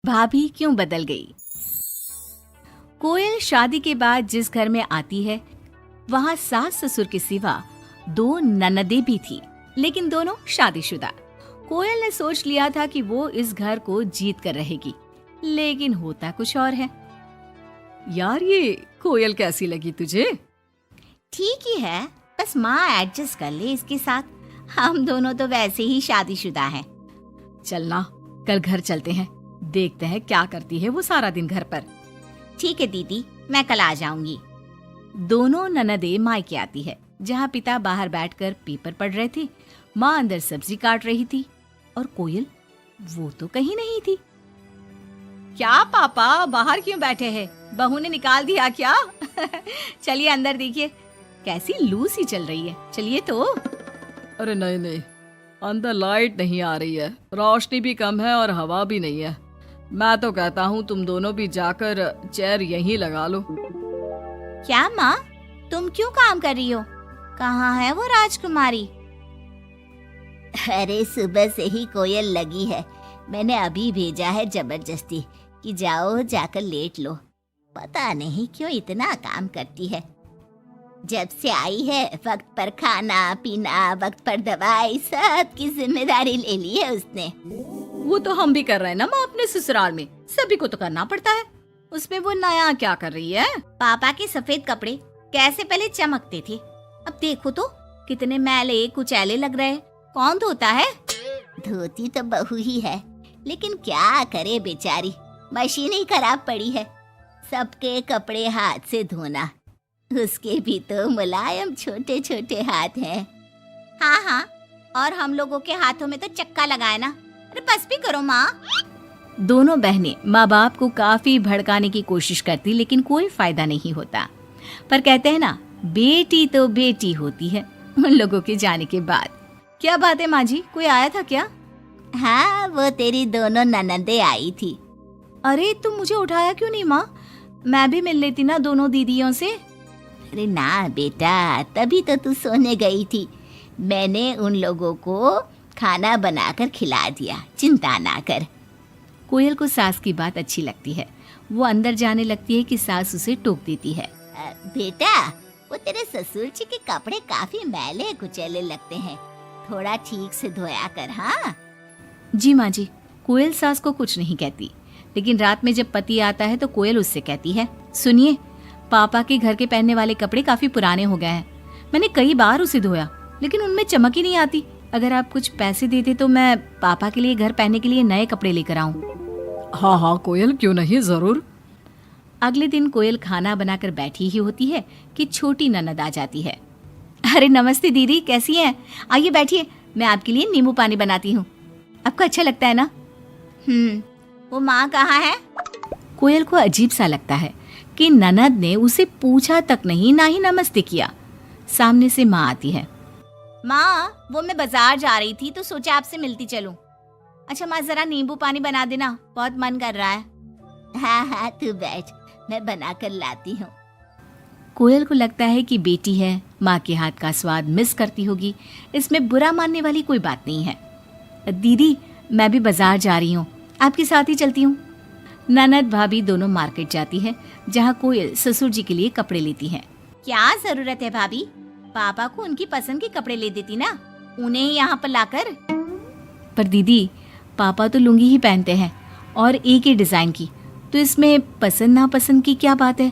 भाभी क्यों बदल गई। कोयल शादी के बाद जिस घर में आती है वहाँ सास ससुर के सिवा 2 ननदें भी थी, लेकिन दोनों शादीशुदा। कोयल ने सोच लिया था कि वो इस घर को जीत कर रहेगी, लेकिन होता कुछ और है। यार ये कोयल कैसी लगी तुझे? ठीक ही है, बस माँ एडजस्ट कर ले इसके साथ। हम दोनों तो वैसे ही शादीशुदा हैं। चलना कल घर चलते हैं, देखते हैं क्या करती है वो सारा दिन घर पर। ठीक है दीदी, मैं कल आ जाऊंगी। दोनों ननदें मायके आती है, जहाँ पिता बाहर बैठकर पेपर पढ़ रहे थे, माँ अंदर सब्जी काट रही थी और कोयल वो तो कहीं नहीं थी। क्या पापा बाहर क्यों बैठे हैं? बहू ने निकाल दिया क्या? चलिए अंदर देखिए, कैसी लू सी चल रही है। चलिए तो। अरे नहीं नहीं, अंदर लाइट नहीं आ रही है, रोशनी भी कम है और हवा भी नहीं है। मैं तो कहता हूँ तुम दोनों भी जाकर चेयर यहीं लगा लो। क्या माँ, तुम क्यों काम कर रही हो? कहाँ है वो राजकुमारी? अरे सुबह से ही कोयल लगी है, मैंने अभी भेजा है जबरदस्ती कि जाओ जाकर लेट लो। पता नहीं क्यों इतना काम करती है। जब से आई है वक्त पर खाना पीना, वक्त पर दवाई, सब की जिम्मेदारी ले ली है उसने। वो तो हम भी कर रहे हैं ना माँ, अपने ससुराल में सभी को तो करना पड़ता है। उसमें वो नया क्या कर रही है? पापा के सफेद कपड़े कैसे पहले चमकते थे, अब देखो तो कितने मैले कुचैले लग रहे। कौन धोता है? धोती तो बहू ही है, लेकिन क्या करे बेचारी, मशीन ही खराब पड़ी है। सबके कपड़े हाथ से धोना, उसके भी तो मुलायम छोटे छोटे हाथ हैं। हाँ हाँ, और हम लोगों के हाथों में तो चक्का लगाए ना। अरे बस भी करो माँ। दोनों बहनें माँ बाप को काफी भड़काने की कोशिश करती, लेकिन कोई फायदा नहीं होता। पर कहते हैं ना, बेटी तो बेटी होती है उन लोगों के जाने के बाद। क्या बात है माँ जी, कोई आया था क्या? हाँ, वो तेरी दोनों ननदें आई थी। अरे तुम मुझे उठाया क्यों नहीं माँ? मैं भी मिल लेती ना दोनों दीदियों से। अरे ना बेटा, तभी तो तू सोने गई थी। मैंने उन लोगों को खाना बनाकर खिला दिया, चिंता ना कर। कोयल को सास की बात अच्छी लगती है, वो अंदर जाने लगती है कि सास उसे टोक देती है। बेटा, वो तेरे ससुर जी के कपड़े काफी मैले कुचैले लगते हैं, थोड़ा ठीक से धोया कर। हाँ जी माँ जी। कोयल सास को कुछ नहीं कहती, लेकिन रात में जब पति आता है तो कोयल उससे कहती है, सुनिए, पापा के घर के पहनने वाले कपड़े काफी पुराने हो गए हैं। मैंने कई बार उसे धोया, लेकिन उनमें चमक ही नहीं आती। अगर आप कुछ पैसे देते तो मैं पापा के लिए घर पहनने के लिए नए कपड़े लेकर आऊं। हाँ हाँ कोयल, क्यों नहीं, जरूर। अगले दिन कोयल खाना बनाकर बैठी ही होती है कि छोटी ननद आ जाती है। अरे नमस्ते दीदी, कैसी हैं? आइए बैठिए, मैं आपके लिए नींबू पानी बनाती हूँ, आपको अच्छा लगता है ना? वो माँ कहाँ है? कोयल को अजीब सा लगता है कि ननद ने उसे पूछा तक नहीं, ना ही नमस्ते किया। सामने से माँ आती है। माँ, वो मैं बाजार जा रही थी तो सोचा आपसे मिलती चलूं। अच्छा माँ, जरा नींबू पानी बना देना, बहुत मन कर रहा है। हाँ हाँ, तू बैठ, मैं बना कर लाती हूँ। कोयल को लगता है कि बेटी है, माँ के हाथ का स्वाद मिस करती होगी। इसमें बुरा मानने वाली कोई बात नहीं है। दीदी, मैं भी बाजार जा रही हूँ, आपके साथ ही चलती हूँ। ननद भाभी दोनों मार्केट जाती है, जहाँ कोयल ससुर जी के लिए कपड़े लेती है। क्या जरूरत है भाभी, पापा को उनकी पसंद के कपड़े ले देती ना, उन्हें यहाँ पर लाकर। पर दीदी, पापा तो लुंगी ही पहनते हैं और एक ही डिजाइन की, तो इसमें पसंद नापसंद की क्या बात है?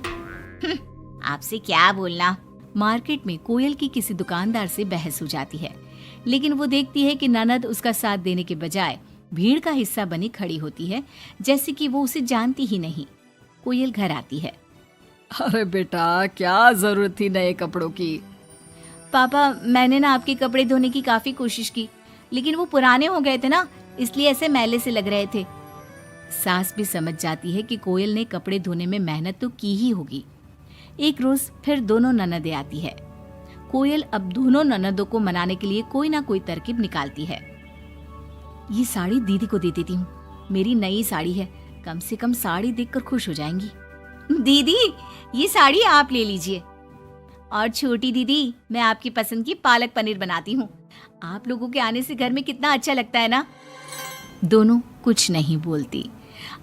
आपसे क्या बोलना। मार्केट में कोयल की किसी दुकानदार से बहस हो जाती है, लेकिन वो देखती है कि ननद उसका साथ देने के बजाय भीड़ का हिस्सा बनी खड़ी होती है, जैसे कि वो उसे जानती ही नहीं। कोयल घर आती है। अरे बेटा, क्या जरूरत थी नए कपड़ों की? पापा, मैंने ना आपके कपड़े धोने की काफी कोशिश की, लेकिन वो पुराने हो गए थे ना, इसलिए ऐसे मैले से लग रहे थे। सास भी समझ जाती है कि कोयल ने कपड़े धोने में मेहनत तो की ही होगी। एक रोज फिर दोनों ननदें आती है। कोयल अब दोनों ननदों को मनाने के लिए कोई ना कोई तरकीब निकालती है। ये साड़ी दीदी को दे देती हूँ, मेरी नई साड़ी है, कम से कम साड़ी देखकर खुश हो जाएंगी। दीदी, ये साड़ी आप ले लीजिए। और छोटी दीदी, मैं आपकी पसंद की पालक पनीर बनाती हूँ, आप लोगों के आने से घर में कितना अच्छा लगता है ना। दोनों कुछ नहीं बोलती।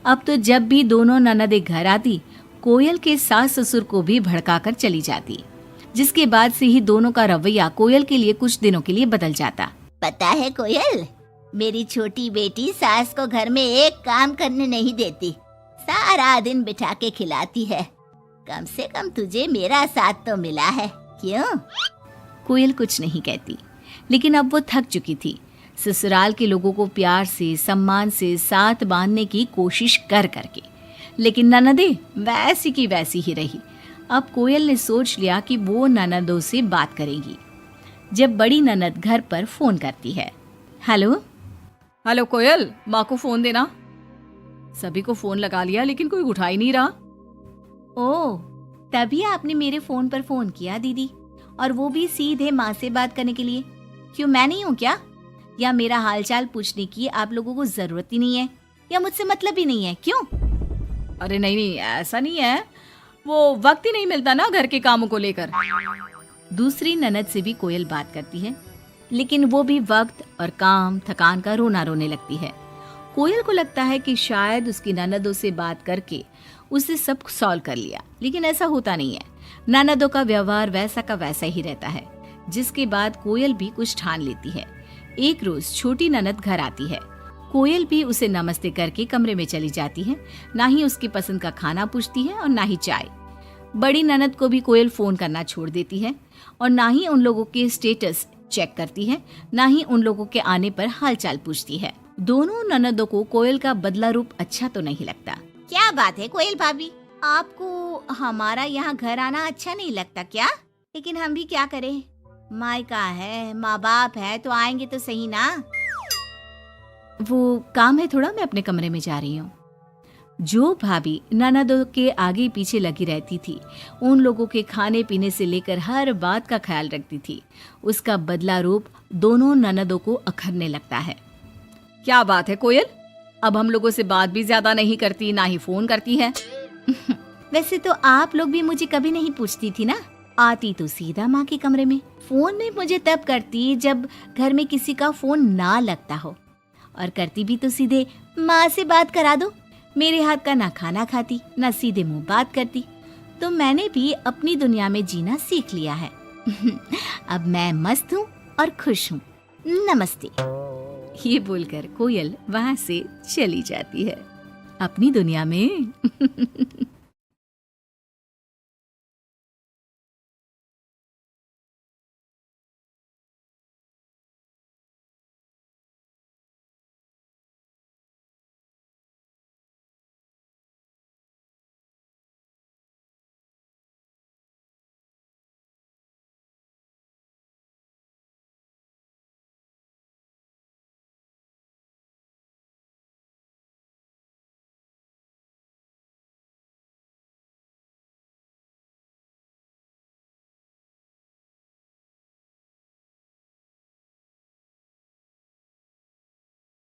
अब तो जब भी दोनों ननदें घर आती, कोयल के सास ससुर को भी भड़काकर चली जाती, जिसके बाद से ही दोनों का रवैया कोयल के लिए कुछ दिनों के लिए बदल जाता। पता है कोयल, मेरी छोटी बेटी सास को घर में एक काम करने नहीं देती, सारा दिन बिठा के खिलाती है। कम से कम तुझे मेरा साथ तो मिला है, क्यों? कोयल कुछ नहीं कहती, लेकिन अब वो थक चुकी थी। ससुराल के लोगों को प्यार से, सम्मान से साथ बांधने की कोशिश कर करके, लेकिन ननदें वैसी की वैसी ही रही। अब कोयल ने सोच लिया कि वो ननदों से बात करेगी। जब बड़ी ननद घर पर फोन करती है, हेलो हेलो कोयल, माँ को फोन देना। सभी को फोन लगा लिया लेकिन कोई उठा ही नहीं रहा। ओह, तभी आपने मेरे फोन पर फोन किया दीदी, और वो भी सीधे माँ से बात करने के लिए। क्यों, मैं नहीं हूँ क्या? या मेरा हालचाल पूछने की आप लोगों को जरूरत ही नहीं है, या मुझसे मतलब ही नहीं है? क्यों? अरे नहीं नहीं, ऐसा नहीं है, वो वक्त ही नहीं मिलता ना घर के कामों को लेकर। दूसरी ननद से भी कोयल बात करती है, लेकिन वो भी वक्त और काम थकान का रोना रोने लगती है। कोयल को लगता है कि शायद उसकी ननदों से बात करके उसे सब सॉल्व कर लिया, लेकिन ऐसा होता नहीं है। ननदों का व्यवहार वैसा का वैसा ही रहता है। जिसके बाद कोयल भी कुछ ठान लेती है। एक रोज छोटी ननद घर आती है। कोयल भी उसे नमस्ते करके कमरे में चली जाती है। ना ही उसकी पसंद का खाना पूछती है और ना ही चाय। बड़ी ननद को भी कोयल फोन करना छोड़ देती है, और ना ही उन लोगों के स्टेटस चेक करती है, ना ही उन लोगों के आने पर हालचाल पूछती है। दोनों ननदों को कोयल का बदला रूप अच्छा तो नहीं लगता। क्या बात है कोयल भाभी, आपको हमारा यहाँ घर आना अच्छा नहीं लगता क्या? लेकिन हम भी क्या करें, मायका है, माँ बाप है, तो आएंगे तो सही ना। वो काम है थोड़ा, मैं अपने कमरे में जा रही हूँ। जो भाभी ननदों के आगे पीछे लगी रहती थी, उन लोगों के खाने पीने से लेकर हर बात का ख्याल रखती थी, उसका बदला रूप दोनों ननदों को अखरने लगता है। क्या बात है कोयल, अब हम लोगों से बात भी ज्यादा नहीं करती, ना ही फोन करती है। वैसे तो आप लोग भी मुझे कभी नहीं पूछती थी ना, आती तो सीधा माँ के कमरे में। फोन में मुझे तब करती जब घर में किसी का फोन ना लगता हो, और करती भी तो सीधे माँ से बात करा दो। मेरे हाथ का ना खाना खाती, ना सीधे मुंह बात करती। तो मैंने भी अपनी दुनिया में जीना सीख लिया है। अब मैं मस्त हूँ और खुश हूँ। नमस्ते। ये बोलकर कोयल वहां से चली जाती है अपनी दुनिया में।